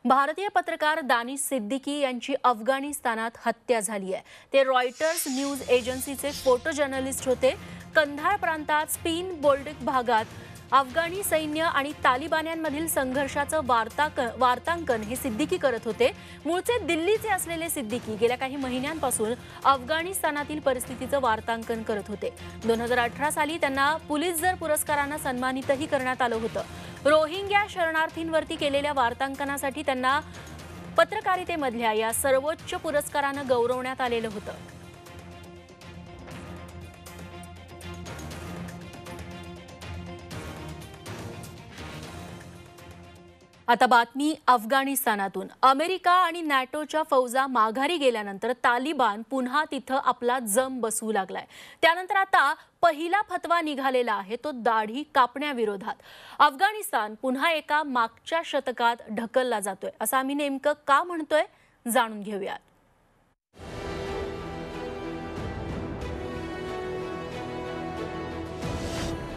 भारतीय पत्रकार दानिश सिद्दीकी यांची अफगाणिस्तानात हत्या झाली आहे। ते रॉयटर्स न्यूज एजन्सीचे फोटो जर्नलिस्ट होते। कंधार प्रांतात स्पिन बोल्डक भागात अफगाणी सैन्य आणि तालिबान्यांमधील संघर्षाचं वार्तांकन हे सिद्दीकी करत होते। मूळचे दिल्लीचे असलेले सिद्दीकी गेल्या काही महिन्यांपासून अफगाणिस्तानातील परिस्थितीचं वार्तांकन करत होते। 2018 साली त्यांना पुलित्झर पुरस्काराने सन्मानितही करण्यात आलं होतं। रोहिंग्या शरणार्थींवरती केलेल्या वार्तांकनासाठी त्यांना पत्रकारितेमधल्या या सर्वोच्च पुरस्काराने गौरवण्यात आलेलं होतं। आता बातमी अफगाणिस्तानातून। अमेरिका आणि नॅटोच्या फौजा माघारी गेल्यानंतर तालिबान पुन्हा तिथं आपला जम बसवू लागलाय। त्यानंतर आता पहिला फतवा निघालेला आहे तो दाढी कापण्याविरोधात। अफगाणिस्तान पुन्हा एका मागच्या शतकात ढकलला जातोय असं आम्ही नेमकं का म्हणतोय जाणून घेऊयात।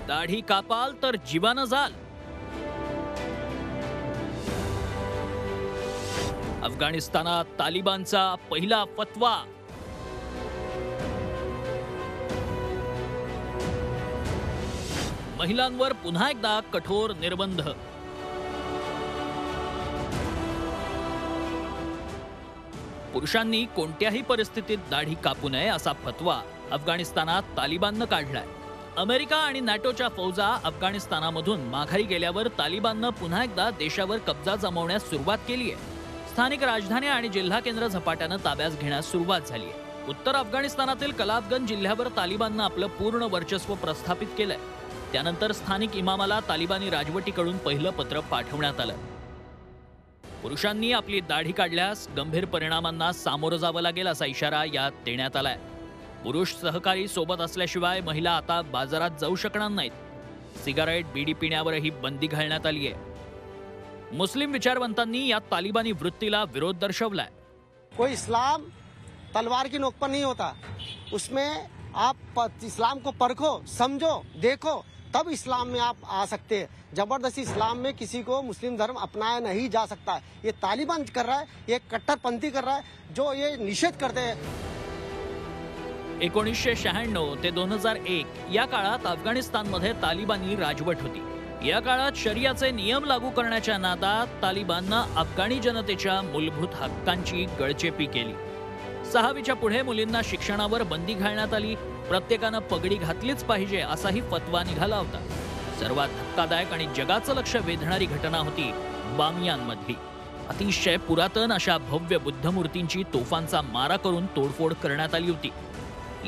दाढी कापाल तर जीवानं जाल। अफगाणिस्तानात तालिबानचा पहिला फतवा। महिलांवर पुन्हा एकदा कठोर निर्बंध। पुरुषांनी कोणत्याही परिस्थितीत दाढी कापू नये असा फतवा अफगाणिस्तानात तालिबाननं काढलाय। अमेरिका आणि नॅटोच्या फौजा अफगाणिस्तानामधून माघारी गेल्यावर तालिबाननं पुन्हा एकदा देशावर कब्जा जमवण्यास सुरुवात केली आहे। स्थानिक राजधानी आणि जिल्हा केंद्र झपाट्याने ताब्यात घेण्यास सुरुवात झाली आहे। उत्तर अफगाणिस्तानातील कलातगंज जिल्ह्यावर तालिबाननं आपलं पूर्ण वर्चस्व प्रस्थापित केलंय। त्यानंतर स्थानिक इमामाला तालिबानी राजवटीकडून पहिलं पत्र पाठवण्यात आलं। पुरुषांनी आपली दाढी काढल्यास गंभीर परिणामांना सामोरं जावं लागेल असा इशारा यात देण्यात आलाय। पुरुष सहकारी सोबत असल्याशिवाय महिला आता बाजारात जाऊ शकणार नाहीत। सिगारेट बीडी पिण्यावरही बंदी घालण्यात आली आहे। मुस्लिम विचारवंतांनी या तालिबानी वृत्तीला विरोध दर्शवलाय। कोई इस्लाम तलवार की नोक पर नहीं होता, उसमें आप इस्लाम को परखो, समझो, देखो, तब इस्लाम में आप आ सकते हैं। जबरदस्ती इस्लाम में किसी को मुस्लिम धर्म अपनाया नहीं जा सकता है। ये तालिबान कर रहा है, ये कट्टरपंथी कर रहा है जो ये निषेध करते हैं। 1996 ते 2001 या काळात अफगाणिस्तानमध्ये तालिबानी राजवट होती। या काळात शरियाचे नियम लागू करण्याच्या नादात तालिबाननं अफगाणी जनतेच्या मूलभूत हक्कांची गळचेपी केली। 6वीच्या पुढे मुलींना शिक्षणावर बंदी घालण्यात आली। प्रत्येकानं पगडी घातलीच पाहिजे असाही फतवा निघाला होता। सर्वात धक्कादायक आणि जगाचं लक्ष वेधणारी घटना होती बामियानमधली। अतिशय पुरातन अशा भव्य बुद्धमूर्तींची तोफांचा मारा करून तोडफोड करण्यात आली होती।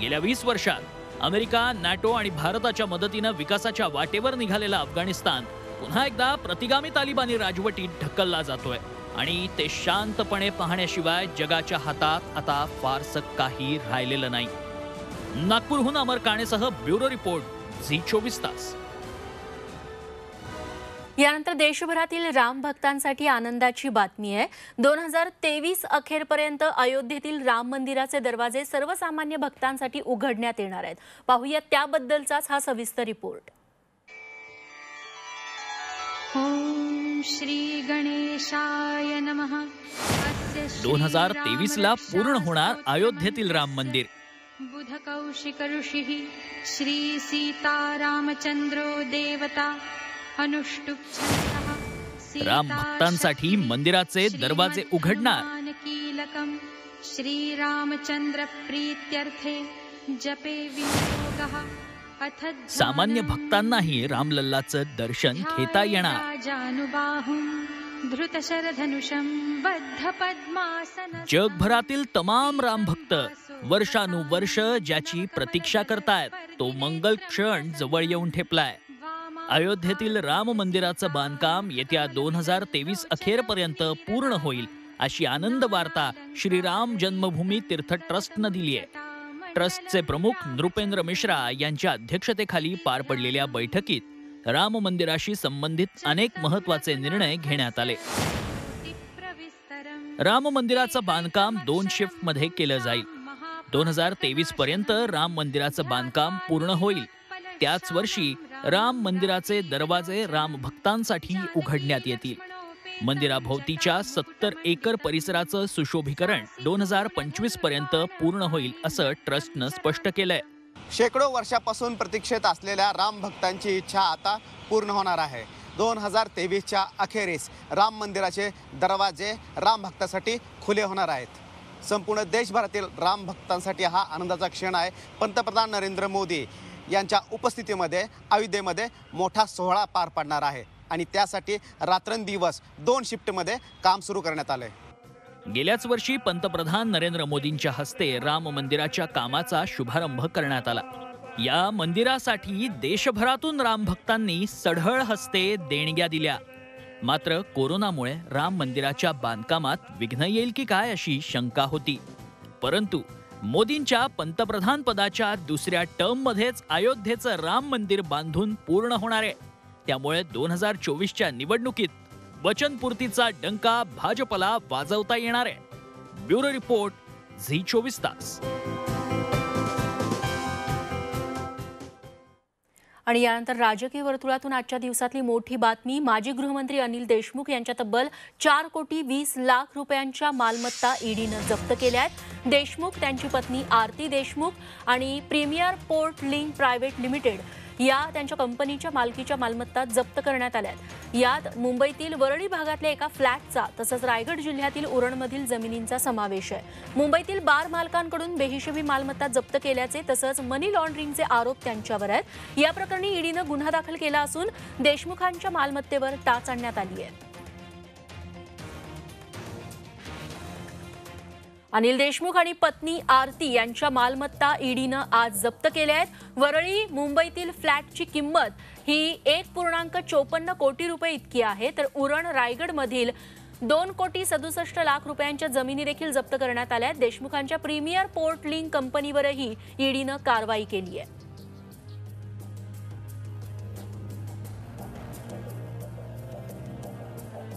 गेल्या 20 वर्षात अमेरिका, नॅटो आणि भारताच्या मदतीने विकासाच्या वाटेवर निघालेला अफगाणिस्तान पुन्हा एकदा प्रतिगामी तालिबानी राजवटीत ढकलला जातोय आणि ते शांतपणे पाहण्याशिवाय जगाच्या हातात आता फारसं काही राहिलेलं नाही। नागपूरहून अमर काणेसह ब्युरो रिपोर्ट, झी24 तास। यानंतर देशभरातील राम भक्तांसाठी आनंदाची बातमी आहे। 2023 अखेरपर्यंत अयोध्येतील राम मंदिराचे दरवाजे सर्वसामान्य भक्तांसाठी उघडण्यात येणार आहेत। पाहूया त्याबद्दलचाच हा सविस्तर रिपोर्ट। ओम श्री गणेशाय नमः। 2023 ला पूर्ण होणार अयोध्येतील राम मंदिर। बुध कौशिक ऋषिः श्री सीता रामचंद्रो देवता राम भक्तांसाठी मंदिराचे दरवाजे उघडणार। श्री रामचंद्र प्रीत्यर्थे जपे विनियोगः अथ सामान्य भक्तांनाही रामलल्लाचं दर्शन घेता येणार। धृतशरधनुषं बद्ध पद्मासन। जगभरातील तमाम राम भक्त वर्षानुवर्ष ज्याची प्रतीक्षा करतायत तो मंगल क्षण जवळ येऊन ठेपलाय। अयोध्येतील राम मंदिराचं बांधकाम येत्या 2023 अखेरपर्यंत पूर्ण होईल अशी आनंद वार्ता श्रीराम जन्मभूमी तीर्थ ट्रस्टनं दिली आहे। ट्रस्टचे प्रमुख नृपेंद्र मिश्रा यांच्या अध्यक्षतेखाली पार पडलेल्या बैठकीत राम मंदिराशी संबंधित अनेक महत्त्वाचे निर्णय घेण्यात आले। राम मंदिराचं बांधकाम 2 शिफ्टमध्ये केलं जाईल। 2023 पर्यंत राम मंदिराचं बांधकाम पूर्ण होईल। त्याच वर्षी राम मंदिराचे दरवाजे राम भक्तांसाठी उघडण्यात येतील। मंदिराभोवतीच्या 70 एकर परिसराचं सुशोभीकरण 2025 पर्यंत पूर्ण होईल असं ट्रस्टनं स्पष्ट केलंय. शेकडो वर्षापासून प्रतीक्षेत असलेल्या राम भक्तांची इच्छा आता पूर्ण होणार आहे. 2023च्या अखेरीस राम मंदिराचे दरवाजे राम भक्तांसाठी खुले होणार आहेत. संपूर्ण देशभरातील राम भक्तांसाठी हा आनंदाचा क्षण आहे. पंतप्रधान नरेंद्र मोदी यांच्या उपस्थितीमध्ये अयोध्येमध्ये मोठा सोहळा पार पडणार आहे आणि त्यासाठी रात्रंदिवस 2 शिफ्टमध्ये काम सुरू करण्यात आलंय. गेल्याच वर्षी पंतप्रधान नरेंद्र मोदींच्या हस्ते राम मंदिराच्या कामाचा शुभारंभ करण्यात आला. या मंदिरासाठी देशभरातून राम भक्तांनी सढळ हस्ते देणग्या दिल्या. मात्र कोरोनामुळे राम मंदिराच्या बांधकामात विघ्न येईल की काय अशी शंका होती. परंतु मोदींच्या पंतप्रधान पदाच्या दुसऱ्या टर्ममध्येच अयोध्येचं राम मंदिर बांधून पूर्ण होणार आहे. त्यामुळे 2024च्या निवडणुकीत वचनपूर्तीचा डंका भाजपला वाजवता येणार आहे. ब्युरो रिपोर्ट, झी24 तास. आणि यानंतर राजकीय वर्तुळातून आजच्या दिवसातली मोठी बातमी. माजी गृहमंत्री अनिल देशमुख यांच्या तब्बल 4,20,00,000 रुपयांच्या मालमत्ता ईडीनं जप्त केल्या आहेत. देशमुख, त्यांची पत्नी आरती देशमुख आणि premier port link private limited या त्यांच्या कंपनीच्या मालकीच्या मालमत्ता जप्त करण्यात आल्या. यात मुंबईतील वरळी भागातल्या एका फ्लॅटचा तसंच रायगड जिल्ह्यातील उरणमधील जमिनींचा समावेश आहे. मुंबईतील बार मालकांकडून बेहिशेबी मालमत्ता जप्त केल्याचे तसंच मनी लॉन्ड्रिंगचे आरोप त्यांच्यावर आहेत. या प्रकरणी ईडीनं गुन्हा दाखल केला असून देशमुखांच्या मालमत्तेवर टाच आणण्यात आली आहे. अनिल देशमुख आणि पत्नी आरती यांच्या मालमत्ता ईडीनं आज जप्त केल्या आहेत. वरळी मुंबईतील फ्लॅटची किंमत ही 1.54 कोटी रुपये इतकी आहे. तर उरण रायगडमधील 2,67,00,000 रुपयांच्या जमिनी देखील जप्त करण्यात आल्या. देशमुखांच्या प्रीमियर पोर्ट लिंक कंपनीवरही ईडीनं कारवाई केली आहे.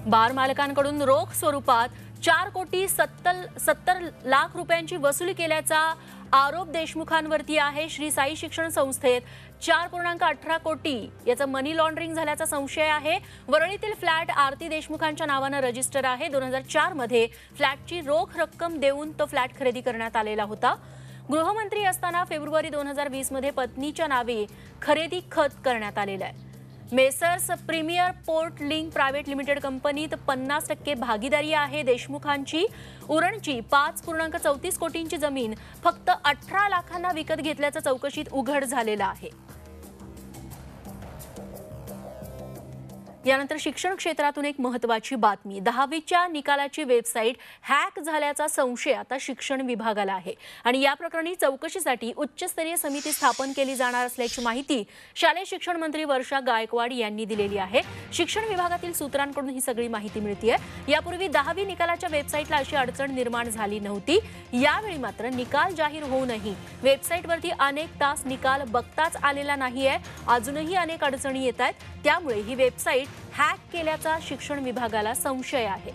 बार मालकांकडून रोख स्वरूपात 4,70,00,000 रुपयांची वसुली केल्याचा आरोप देशमुखांवरती आहे. श्री साई शिक्षण संस्थेत 4.18 कोटी याचा मनी लॉन्ड्रिंग झाल्याचा संशय आहे. वरळीतील फ्लॅट आरती देशमुखांच्या नावानं रजिस्टर आहे. 2004 मध्ये फ्लॅटची रोख रक्कम देऊन तो फ्लॅट खरेदी करण्यात आलेला होता. गृहमंत्री असताना फेब्रुवारी 2020 मध्ये पत्नीच्या नावे खरेदी खत करण्यात आलेलं आहे. Messrs premier port link private limited कंपनीत 50% भागीदारी आहे देशमुखांची. उरणची 5.34 कोटींची जमीन फक्त 18 लाखांना विकत घेतल्याचं चौकशीत उघड झालेलं आहे. यानंतर शिक्षण क्षेत्रातून एक महत्त्वाची बातमी. 10वीच्या निकालाची वेबसाईट हॅक झाल्याचा संशय आता शिक्षण विभागाला आहे आणि या प्रकरणी चौकशीसाठी उच्चस्तरीय समिती स्थापन केली जाणार असल्याची माहिती शालेय शिक्षण मंत्री वर्षा गायकवाड यांनी दिलेली आहे. शिक्षण विभागातील सूत्रांकडून ही सगळी माहिती मिळतेय. यापूर्वी 10वी निकालाच्या वेबसाईटला अशी अडचण निर्माण झाली नव्हती. यावेळी मात्र निकाल जाहीर होऊनही वेबसाईटवरती अनेक तास निकाल बघताच आलेला नाहीये. अजूनही अनेक अडचणी येत आहेत. त्यामुळे ही वेबसाईट हॅक केल्याचा शिक्षण विभागाला संशय आहे.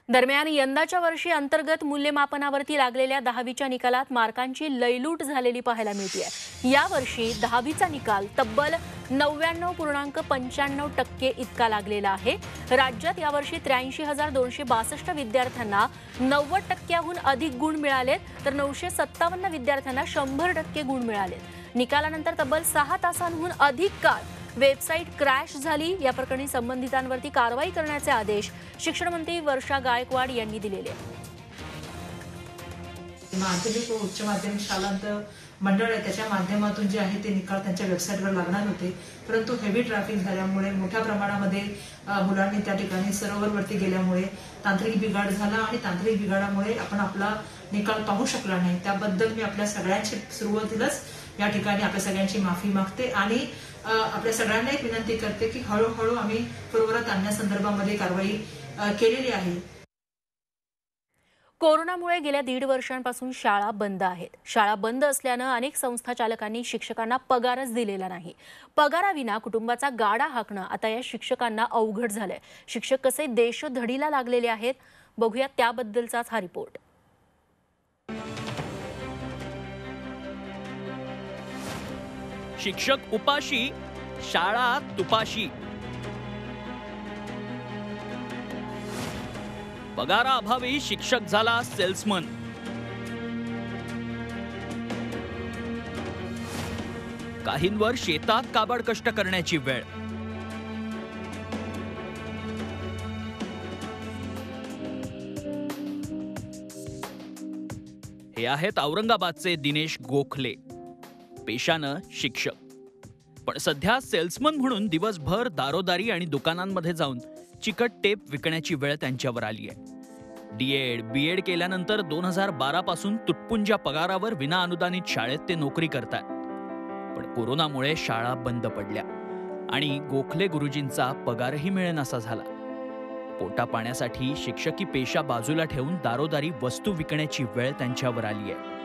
दरम्यान यंदाच्या वर्षी अंतर्गत मूल्यमापनावरती लागलेल्या 10वीच्या निकालात मार्कांची लयलूट झालेली पाहायला मिळते. यावर्षी 10वीचा निकाल तब्बल 99.95% इतका लागलेला आहे. राज्यात यावर्षी 83,262 विद्यार्थ्यांना 90%हून अधिक गुण मिळालेत तर 957 विद्यार्थ्यांना 100% गुण मिळालेत. निकालानंतर तब्बल 6 तासांहून अधिक काळ वेबसाईट क्रॅश झाली. या प्रकरणी संबंधितांवरती कारवाई करण्याचे आदेश शिक्षण मंत्री वर्षा गायकवाड यांनी दिलेले आहेत. माध्यमिक व उच्च माध्यमिक शालांत मंडळ आहे त्याच्या माध्यमातून जे आहे ते निकाल त्यांच्या वेबसाईटवर लागणार होते. परंतु हेवी ट्रॅफिक झाल्यामुळे मोठ्या प्रमाणामध्ये मुलांनी त्या ठिकाणी सर्व्हरवरती गेल्यामुळे तांत्रिक बिघाड झाला आणि तांत्रिक बिघाडामुळे आपण आपला निकाल पाहू शकला नाही. त्याबद्दल मी आपल्या सगळ्यांची सुरुवातीलाच या ठिकाणी आपल्या सगळ्यांची माफी मागते आणि आपल्या सगळ्यांना एक विनंती करते की हळूहळू आम्ही पूर्ववत आणण्यासंदर्भामध्ये कारवाई केलेली आहे. कोरोनामुळे गेल्या 1.5 वर्षांपासून शाळा बंद आहेत. शाळा बंद असल्यानं अनेक संस्था चालकांनी शिक्षकांना पगारच दिलेला नाही. पगाराविना कुटुंबाचा गाडा हाकणं आता या शिक्षकांना अवघड झालंय. शिक्षक कसे देशधडीला लागलेले आहेत बघूया त्याबद्दलचाच हा रिपोर्ट. शिक्षक उपाशी शाळा तुपाशी. पगाराअभावी शिक्षक झाला सेल्समन. काहींवर शेतात काबाड कष्ट करण्याची वेळ. हे आहेत औरंगाबादचे दिनेश गोखले, पेशानं शिक्षक, पण सध्या सेल्समन म्हणून दिवसभर दारोदारी आणि दुकानांमध्ये जाऊन चिकट टेप विकण्याची वेळ त्यांच्यावर आली आहे. डीएड बीएड केल्यानंतर 2012 पासून तुटपुंज्या पगारावर विना अनुदानित शाळेत ते नोकरी करतात. पण कोरोनामुळे शाळा बंद पडल्या आणि गोखले गुरुजींचा पगारही मिळेनासा झाला. पोटा पाण्यासाठी शिक्षकी पेशा बाजूला ठेवून दारोदारी वस्तू विकण्याची वेळ त्यांच्यावर आली आहे.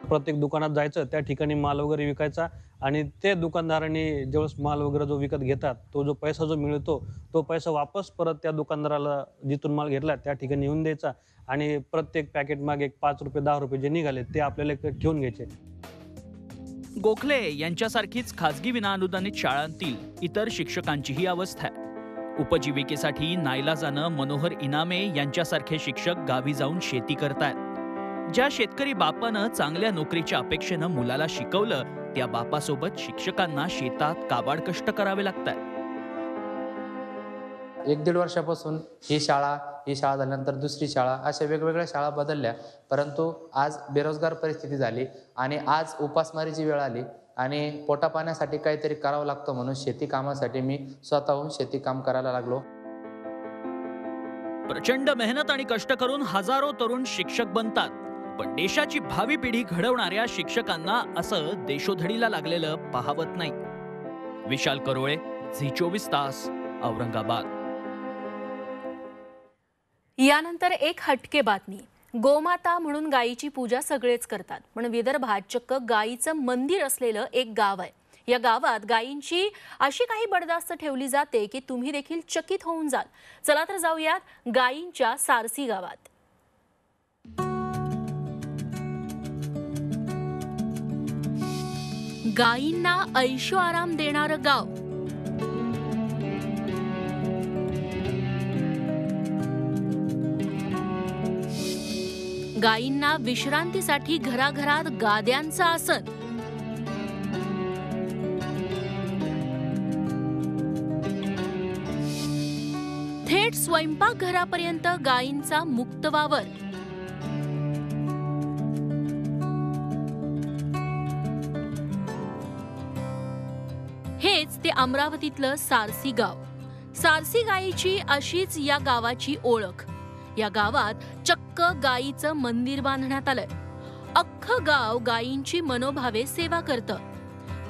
प्रत्येक दुकानात जायचं, त्या ठिकाणी माल वगैरे विकायचा आणि ते दुकानदारांनी ज्यावेळेस माल वगैरे जो विकत घेतात, तो जो पैसा जो मिळतो तो पैसा वापस परत त्या दुकानदाराला जिथून माल घेतला त्या ठिकाणी येऊन द्यायचा आणि प्रत्येक पॅकेट मागे 5 रुपये 10 रुपये जे निघाले ते आपल्याला ठेवून घ्यायचे. गोखले यांच्यासारखीच खासगी विनाअनुदानित शाळांतील इतर शिक्षकांचीही अवस्था आहे. उपजीविकेसाठी नाईलाजानं मनोहर इनामे यांच्यासारखे शिक्षक गावी जाऊन शेती करतायत. ज्या शेतकरी बापानं चांगल्या नोकरीच्या अपेक्षेनं मुलाला शिकवलं, त्या बापासोबत शिक्षकांना शेतात काबाड कष्ट करावे लागतात. 1-1.5 वर्षापासून ही शाळा झाल्यानंतर दुसरी शाळा, अशा वेगवेगळ्या शाळा बदलल्या, परंतु आज बेरोजगार परिस्थिती झाली आणि आज उपासमारीची वेळ आली आणि पोटा पाण्यासाठी काहीतरी करावं लागतं म्हणून शेती कामासाठी मी स्वतःहून शेती काम करायला लागलो. प्रचंड मेहनत आणि कष्ट करून हजारो तरुण शिक्षक बनतात, पण देशाची भावी पिढी घडवणाऱ्या शिक्षकांना असं देशोधडीला लागलेलं पाहावत नाही. विशाल करोळे, झी 24 तास, औरंगाबाद. यानंतर एक हटके बातमी. गोमाता म्हणून गायीची पूजा सगळेच करतात, पण विदर्भात चक्क गायीचं मंदिर असलेलं एक गाव आहे. या गावात गायींची अशी काही बडदास्त ठेवली जाते की तुम्ही देखील चकित होऊन जाल. चला तर जाऊयात गायींच्या सारसी गावात. गायींना ऐशो आराम देणारं गाव. गायींना विश्रांतीसाठी घराघरात गाद्यांचं आसन. थेट स्वयंपाकघरापर्यंत गायींचा मुक्त वावर. हेच ते अमरावतीतलं सारसी गाव. सारसी गायीची अशीच या गावाची ओळख. या गावात चक्क गायीचं मंदिर बांधण्यात आलंय. अख्खं गाव गायींची मनोभावे सेवा करतं.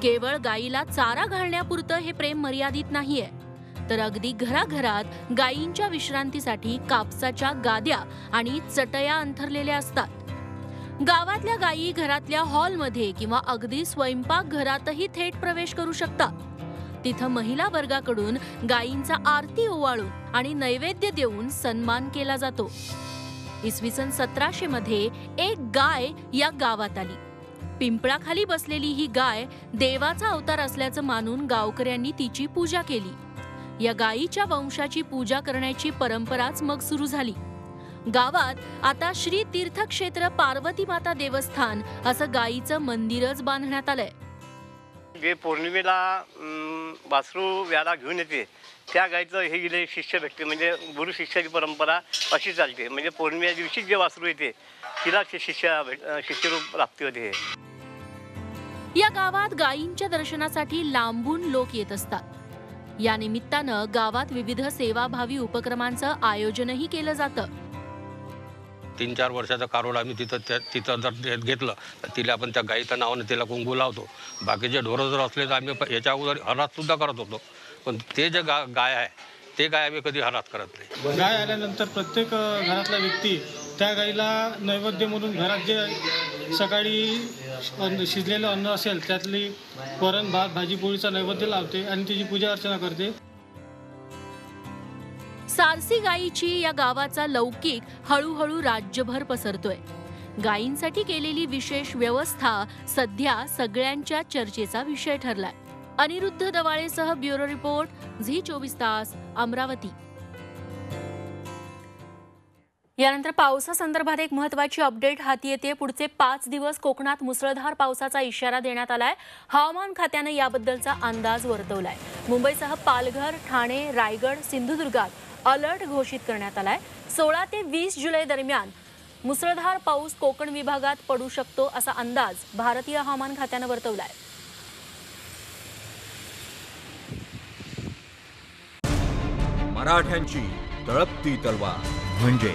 केवळ गायीला चारा घालण्यापुरतं हे प्रेम मर्यादित नाहीये, तर अगदी घराघरात गायींच्या विश्रांतीसाठी कापसाच्या गाद्या आणि चटया अंथरलेल्या असतात. गावातल्या गायी घरातल्या हॉलमध्ये किंवा अगदी स्वयंपाक घरातही थेट प्रवेश करू शकतात. तिथं महिला वर्गाकडून गायींचा आरती ओवाळून आणि नैवेद्य देऊन सन्मान केला जातो. इसवी सन 1700 मध्ये एक गाय या गावात आली. पिंपळाखाली बसलेली ही गाय देवाचा अवतार असल्याचं मानून गावकऱ्यांनी तिची पूजा केली. या गायीच्या वंशाची पूजा करण्याची परंपराच मग सुरू झाली. गावात आता श्री तीर्थक्षेत्र पार्वती माता देवस्थान असं गायीचं मंदिरच बांधण्यात आलंय. जे पौर्णिमेला वासरू व्याला घेऊन येते त्या गायीचं हे गेले शिष्य भेटते, म्हणजे गुरु शिष्याची परंपरा अशी चालते. म्हणजे पौर्णिमे दिवशी जे वासरू येते तिला शिष्यरूप प्राप्ती होते. या गावात गायींच्या दर्शनासाठी लांबून लोक येत असतात. या निमित्तानं गावात विविध सेवाभावी उपक्रमांचं आयोजनही केलं जातं. 3-4 वर्षाचा कारोड आम्ही तिथं जर घेतलं तर तिला आपण त्या गायीचं नावानं तिला कुंकू लावतो. बाकीचे ढोरं जर असले तर आम्ही याच्या अगोदर हरात सुद्धा करत होतो, पण ते जे गाय आहे ते गाय आम्ही कधी हरात करत नाही. गाय आल्यानंतर प्रत्येक घरातला व्यक्ती त्या गायीला नैवेद्य म्हणून घरात जे सकाळी शिजलेलं अन्न असेल त्यातली वरण भात भाजी पोळीचा नैवेद्य लावते आणि तिची पूजा अर्चना करते. सारसी गायीची या गावाचा लौकिक हळूहळू राज्यभर पसरतोय. गायींसाठी केलेली विशेष व्यवस्था सध्या सगळ्यांच्या चर्चेचा विषय ठरलाय. अनिरुद्ध दवाळेसह ब्युरो रिपोर्ट झी 24 तास अमरावती. यानंतर पावसासंदर्भात एक महत्त्वाची अपडेट हाती येते. पुढचे 5 दिवस कोकणात मुसळधार पावसाचा इशारा देण्यात आलाय. हवामान खात्याने याबद्दलचा अंदाज वर्तवलाय. मुंबईसह पालघर, ठाणे, रायगड, सिंधुदुर्गात अलर्ट घोषित करण्यात आलाय. 16 ते 20 जुलै दरम्यान मुसळधार पाऊस कोकण विभागात पडू शकतो असा अंदाज भारतीय हवामान खात्यानं वर्तवलाय. मराठ्यांची तळपती तलवार म्हणजे